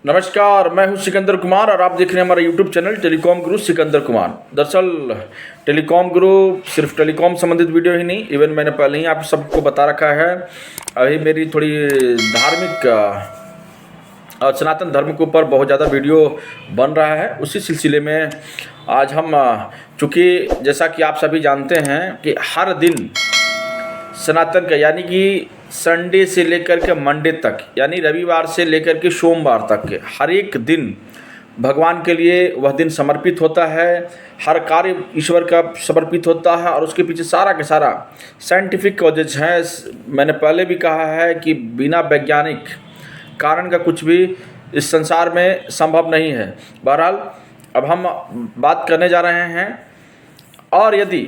नमस्कार, मैं हूं सिकंदर कुमार और आप देख रहे हैं हमारा यूट्यूब चैनल टेलीकॉम गुरु सिकंदर कुमार। दरअसल टेलीकॉम गुरु सिर्फ टेलीकॉम संबंधित वीडियो ही नहीं, इवन मैंने पहले ही आप सबको बता रखा है। अभी मेरी थोड़ी धार्मिक और सनातन धर्म के ऊपर बहुत ज़्यादा वीडियो बन रहा है। उसी सिलसिले में आज हम चूँकि जैसा कि आप सभी जानते हैं कि हर दिन सनातन का यानी कि संडे से लेकर के मंडे तक, यानी रविवार से लेकर के सोमवार तक के हर एक दिन भगवान के लिए वह दिन समर्पित होता है। हर कार्य ईश्वर का समर्पित होता है और उसके पीछे सारा के सारा साइंटिफिक कॉजेज हैं। मैंने पहले भी कहा है कि बिना वैज्ञानिक कारण का कुछ भी इस संसार में संभव नहीं है। बहरहाल अब हम बात करने जा रहे हैं, और यदि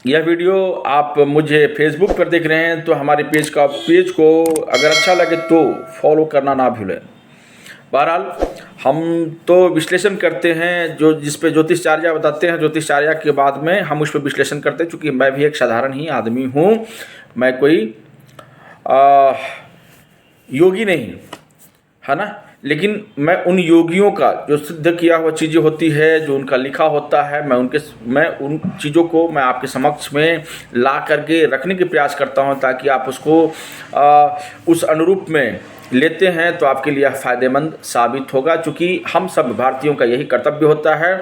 यह वीडियो आप मुझे फेसबुक पर देख रहे हैं तो हमारे पेज को अगर अच्छा लगे तो फॉलो करना ना भूलें। बहरहाल हम तो विश्लेषण करते हैं जो जिस पे ज्योतिषचार्य बताते हैं, ज्योतिषचार्य के बाद में हम उस पर विश्लेषण करते हैं। चूँकि मैं भी एक साधारण ही आदमी हूँ, मैं कोई योगी नहीं, है ना। लेकिन मैं उन योगियों का जो सिद्ध किया हुआ चीज़ें होती है, जो उनका लिखा होता है, मैं उन चीज़ों को मैं आपके समक्ष में ला करके रखने के प्रयास करता हूं, ताकि आप उसको उस अनुरूप में लेते हैं तो आपके लिए फ़ायदेमंद साबित होगा। चूँकि हम सब भारतीयों का यही कर्तव्य होता है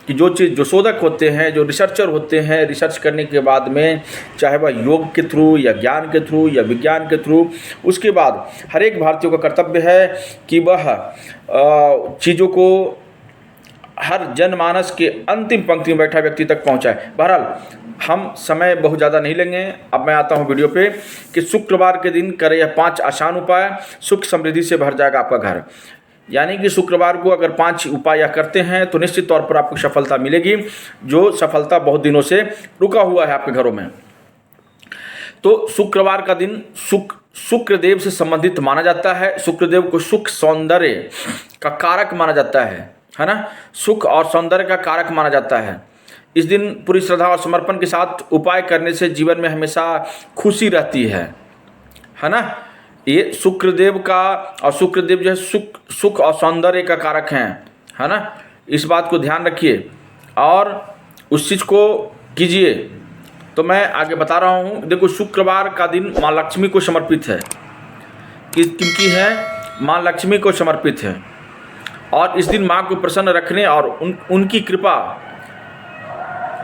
कि जो शोधक होते हैं, जो रिसर्चर होते हैं, रिसर्च करने के बाद में चाहे वह योग के थ्रू या ज्ञान के थ्रू या विज्ञान के थ्रू, उसके बाद हर एक भारतीय का कर्तव्य है कि वह चीज़ों को हर जनमानस के अंतिम पंक्ति में बैठा व्यक्ति तक पहुंचाए। बहरहाल हम समय बहुत ज़्यादा नहीं लेंगे। अब मैं आता हूं वीडियो पे कि शुक्रवार के दिन करें यह 5 आसान उपाय, सुख समृद्धि से भर जाएगा आपका घर। यानी कि शुक्रवार को अगर 5 उपाय करते हैं तो निश्चित तौर पर आपको सफलता मिलेगी, जो सफलता बहुत दिनों से रुका हुआ है आपके घरों में। तो शुक्रवार का दिन शुक्रदेव से संबंधित माना जाता है। शुक्रदेव को सुख सौंदर्य का कारक माना जाता है ना। सुख और सौंदर्य का कारक माना जाता है। इस दिन पूरी श्रद्धा और समर्पण के साथ उपाय करने से जीवन में हमेशा खुशी रहती है ना। ये शुक्रदेव का, और शुक्रदेव जो है सुख और सौंदर्य का कारक हैं, है ना। इस बात को ध्यान रखिए और उस चीज़ को कीजिए। तो मैं आगे बता रहा हूँ। देखो, शुक्रवार का दिन माँ लक्ष्मी को समर्पित है। किनकी है? माँ लक्ष्मी को समर्पित है। और इस दिन माँ को प्रसन्न रखने और उनकी कृपा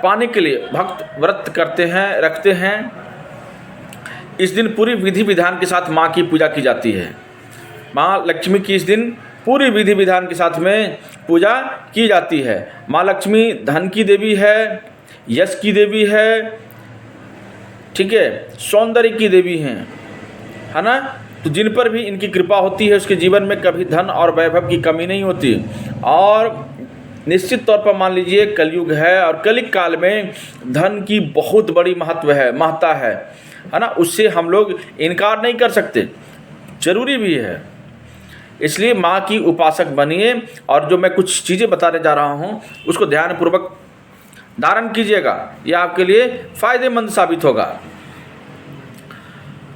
पाने के लिए भक्त व्रत रखते हैं। इस दिन पूरी विधि विधान के साथ माँ की पूजा की जाती है। माँ लक्ष्मी की इस दिन पूरी विधि विधान के साथ में पूजा की जाती है। माँ लक्ष्मी धन की देवी है, यश की देवी है, ठीक है, सौंदर्य की देवी हैं, है ना। तो जिन पर भी इनकी कृपा होती है उसके जीवन में कभी धन और वैभव की कमी नहीं होती। और निश्चित तौर पर मान लीजिए कलयुग है और कलिक काल में धन की बहुत बड़ी महत्ता है ना। उससे हम लोग इनकार नहीं कर सकते, जरूरी भी है। इसलिए माँ की उपासक बनिए और जो मैं कुछ चीज़ें बताने जा रहा हूँ उसको ध्यानपूर्वक धारण कीजिएगा, यह आपके लिए फायदेमंद साबित होगा।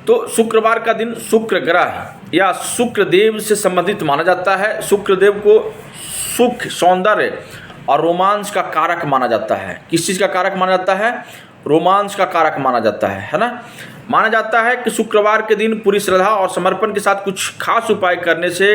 तो शुक्रवार का दिन शुक्र ग्रह या शुक्रदेव से संबंधित माना जाता है। शुक्रदेव को सुख, सौंदर्य और रोमांस का कारक माना जाता है। किस चीज़ का कारक माना जाता है? रोमांस का कारक माना जाता है ना। माना जाता है कि शुक्रवार के दिन पूरी श्रद्धा और समर्पण के साथ कुछ खास उपाय करने से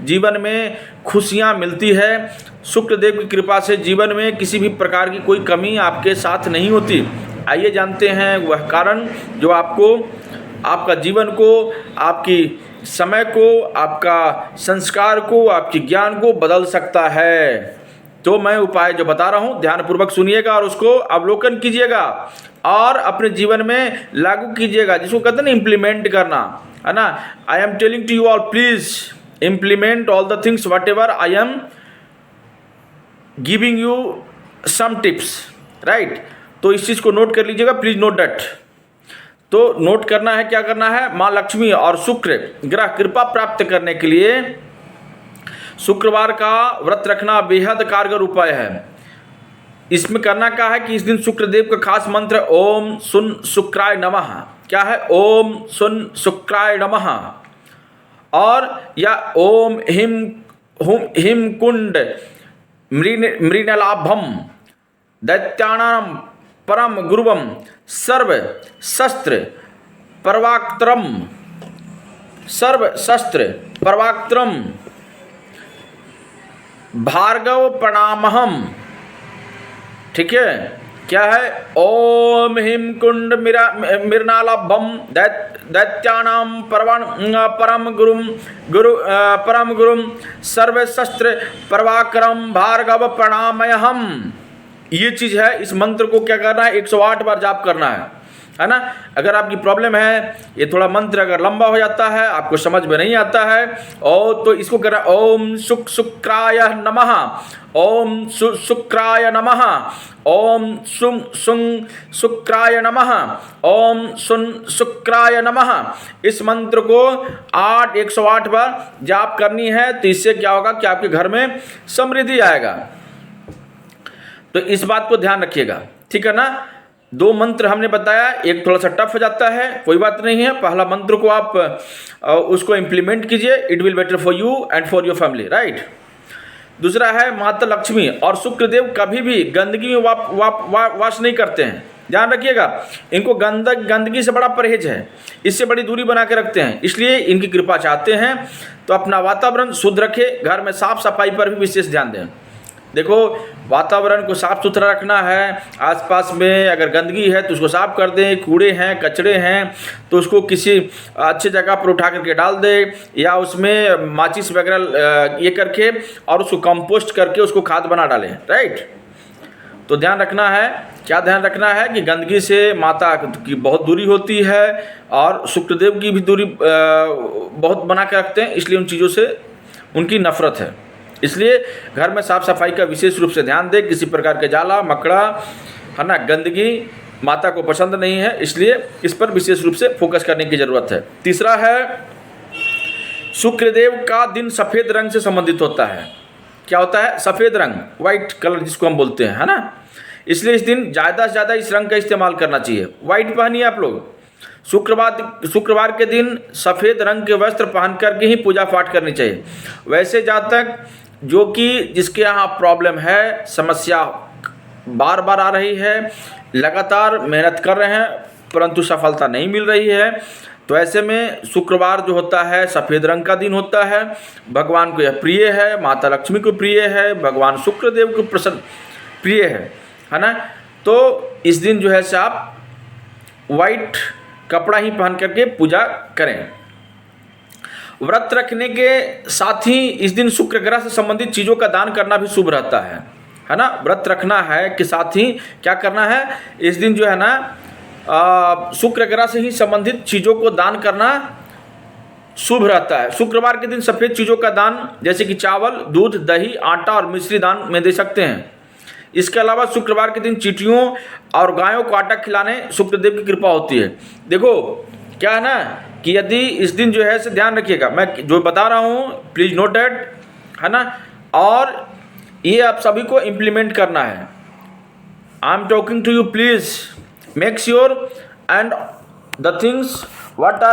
जीवन में खुशियां मिलती है। शुक्रदेव की कृपा से जीवन में किसी भी प्रकार की कोई कमी आपके साथ नहीं होती। आइए जानते हैं वह कारण जो आपका जीवन को, आपकी समय को, आपका संस्कार को, आपके ज्ञान को बदल सकता है। तो मैं उपाय जो बता रहा हूँ ध्यानपूर्वक सुनिएगा और उसको अवलोकन कीजिएगा और अपने जीवन में लागू कीजिएगा, जिसको कहते हैं ना इम्प्लीमेंट करना, है ना। I am telling to you all, please implement all the things whatever I am giving you some tips, right. तो इस चीज़ को नोट कर लीजिएगा, प्लीज नोट दैट। तो नोट करना है, क्या करना है? माँ लक्ष्मी और शुक्र ग्रह कृपा प्राप्त करने के लिए शुक्रवार का व्रत रखना बेहद कारगर उपाय है। इसमें करना क्या है कि इस दिन शुक्रदेव का खास मंत्र ओम सुन शुक्राय नमः। क्या है? ओम सुन शुक्राय नमः। और या ओम हिम कुंड मृणलाभम दैत्यानाम परम गुरुवम सर्व शस्त्र प्रवाक्त्रम भार्गव प्रणामहम। ठीक है, क्या है? ओम हिम कुंड मृणालभम दैत्यानाम परम गुरुम सर्वशस्त्र प्रवाक्रम भार्गव प्रणामयहम। ये चीज़ है। इस मंत्र को क्या करना है? 108 बार जाप करना है ना। अगर आपकी प्रॉब्लम है, ये थोड़ा मंत्र अगर लंबा हो जाता है, आपको समझ में नहीं आता है, और तो इसको करना ओम शुक्राय नमः, ओम शुक्राय नमः, ओम शुक्राय नमः, ओम शुक्राय नमः। इस मंत्र को 108 बार जाप करनी है। तो इससे क्या होगा कि आपके घर में समृद्धि आएगा। तो इस बात को ध्यान रखिएगा, ठीक है ना। 2 मंत्र हमने बताया, एक थोड़ा सा टफ हो जाता है, कोई बात नहीं है। पहला मंत्र को आप उसको इम्प्लीमेंट कीजिए, it will better for you and for your family, right. दूसरा है माता लक्ष्मी और शुक्रदेव कभी भी गंदगी में वास नहीं करते हैं, ध्यान रखिएगा। इनको गंदगी से बड़ा परहेज है, इससे बड़ी दूरी बना के रखते हैं, इसलिए इनकी कृपा चाहते हैं। तो अपना वातावरण शुद्ध रखें, घर में साफ सफाई पर भी विशेष ध्यान दें। देखो, वातावरण को साफ सुथरा रखना है। आसपास में अगर गंदगी है तो उसको साफ कर दें, कूड़े हैं कचरे हैं तो उसको किसी अच्छी जगह पर उठा करके डाल दें, या उसमें माचिस वगैरह ये करके और उसको कंपोस्ट करके उसको खाद बना डालें, राइट। तो ध्यान रखना है, क्या ध्यान रखना है कि गंदगी से माता की बहुत दूरी होती है और शुक्रदेव की भी दूरी बहुत बना के रखते हैं, इसलिए उन चीज़ों से उनकी नफरत है। इसलिए घर में साफ सफाई का विशेष रूप से ध्यान दें। किसी प्रकार के जाला मकड़ा, है ना, गंदगी माता को पसंद नहीं है, इसलिए इस पर विशेष रूप से फोकस करने की ज़रूरत है। तीसरा है, शुक्रदेव का दिन सफ़ेद रंग से संबंधित होता है। क्या होता है? सफ़ेद रंग, वाइट कलर जिसको हम बोलते हैं, है ना। इसलिए इस दिन ज़्यादा से ज़्यादा इस रंग का इस्तेमाल करना चाहिए। वाइट पहनिए आप लोग। शुक्रवार के दिन सफ़ेद रंग के वस्त्र पहन करके ही पूजा पाठ करनी चाहिए। वैसे जहाँ तक जो कि जिसके यहाँ प्रॉब्लम है, समस्या बार बार आ रही है, लगातार मेहनत कर रहे हैं परंतु सफलता नहीं मिल रही है, तो ऐसे में शुक्रवार जो होता है सफ़ेद रंग का दिन होता है। भगवान को यह प्रिय है, माता लक्ष्मी को प्रिय है, भगवान शुक्रदेव को प्रिय है ना। तो इस दिन जो है से आप वाइट कपड़ा ही पहन करके पूजा करें। व्रत रखने के साथ ही इस दिन शुक्र ग्रह से संबंधित चीज़ों का दान करना भी शुभ रहता है ना। व्रत रखना है के साथ ही क्या करना है, इस दिन जो है ना शुक्र ग्रह से ही संबंधित चीज़ों को दान करना शुभ रहता है। शुक्रवार के दिन सफ़ेद चीज़ों का दान जैसे कि चावल, दूध, दही, आटा और मिश्री दान में दे सकते हैं। इसके अलावा शुक्रवार के दिन चींटियों और गायों को आटा खिलाने शुक्रदेव की कृपा होती है। देखो क्या है ना कि यदि इस दिन जो है से ध्यान रखिएगा, मैं जो बता रहा हूँ प्लीज़ नोट दैट, है ना, और ये आप सभी को इम्प्लीमेंट करना है। I am talking to you, please make sure and the things what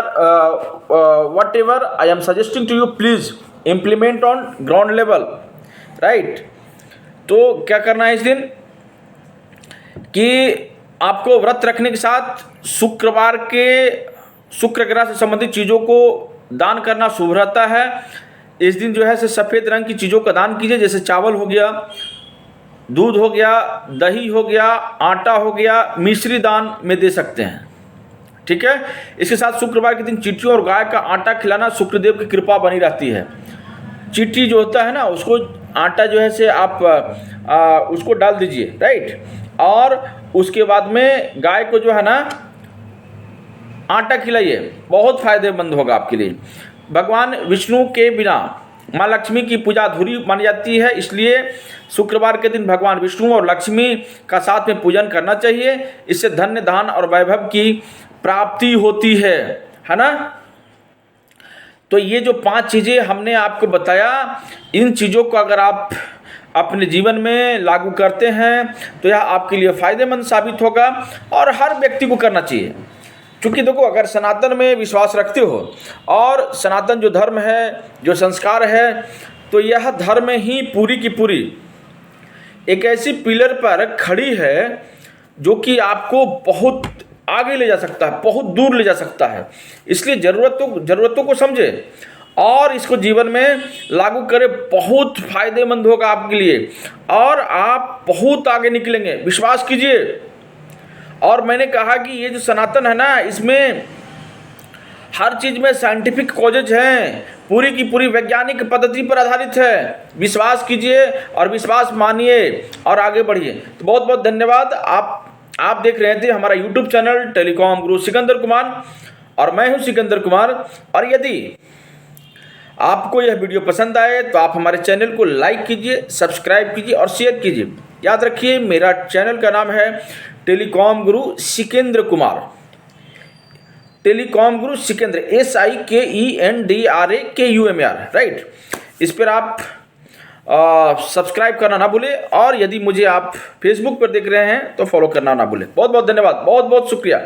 ever I am suggesting to you, please implement on ground level, right. तो क्या करना है इस दिन कि आपको व्रत रखने के साथ शुक्र ग्रह से संबंधित चीज़ों को दान करना शुभ रहता है। इस दिन जो है से सफ़ेद रंग की चीज़ों का दान कीजिए, जैसे चावल हो गया, दूध हो गया, दही हो गया, आटा हो गया, मिश्री दान में दे सकते हैं, ठीक है। इसके साथ शुक्रवार के दिन चींटियों और गाय का आटा खिलाना शुक्रदेव की कृपा बनी रहती है। चींटी जो होता है ना, उसको आटा जो है से आप उसको डाल दीजिए, राइट, और उसके बाद में गाय को जो है ना आटा खिलाइए, बहुत फायदेमंद होगा आपके लिए। भगवान विष्णु के बिना माँ लक्ष्मी की पूजा अधूरी मानी जाती है, इसलिए शुक्रवार के दिन भगवान विष्णु और लक्ष्मी का साथ में पूजन करना चाहिए। इससे धन्य धान और वैभव की प्राप्ति होती है ना। तो ये जो 5 चीज़ें हमने आपको बताया, इन चीज़ों को अगर आप अपने जीवन में लागू करते हैं तो यह आपके लिए फ़ायदेमंद साबित होगा और हर व्यक्ति को करना चाहिए। क्योंकि देखो, अगर सनातन में विश्वास रखते हो और सनातन जो धर्म है, जो संस्कार है, तो यह धर्म ही पूरी की पूरी एक ऐसी पिलर पर खड़ी है जो कि आपको बहुत आगे ले जा सकता है, बहुत दूर ले जा सकता है। इसलिए ज़रूरतों को समझे और इसको जीवन में लागू करें। बहुत फायदेमंद होगा आपके लिए और आप बहुत आगे निकलेंगे, विश्वास कीजिए। और मैंने कहा कि ये जो सनातन है ना, इसमें हर चीज़ में साइंटिफिक कॉजेज हैं, पूरी की पूरी वैज्ञानिक पद्धति पर आधारित है। विश्वास कीजिए और विश्वास मानिए और आगे बढ़िए। तो बहुत बहुत धन्यवाद। आप देख रहे थे हमारा यूट्यूब चैनल टेलीकॉम गुरु सिकंदर कुमार और मैं हूं सिकंदर कुमार। और यदि आपको यह वीडियो पसंद आए तो आप हमारे चैनल को लाइक कीजिए, सब्सक्राइब कीजिए और शेयर कीजिए। याद रखिए, मेरा चैनल का नाम है टेलीकॉम गुरु सिकंदर कुमार। टेलीकॉम गुरु सिकंदर, SIKENDRAKUMAR, राइट। इस पर आप सब्सक्राइब करना ना भूलें और यदि मुझे आप फेसबुक पर देख रहे हैं तो फॉलो करना ना भूलें। बहुत बहुत धन्यवाद, बहुत बहुत शुक्रिया।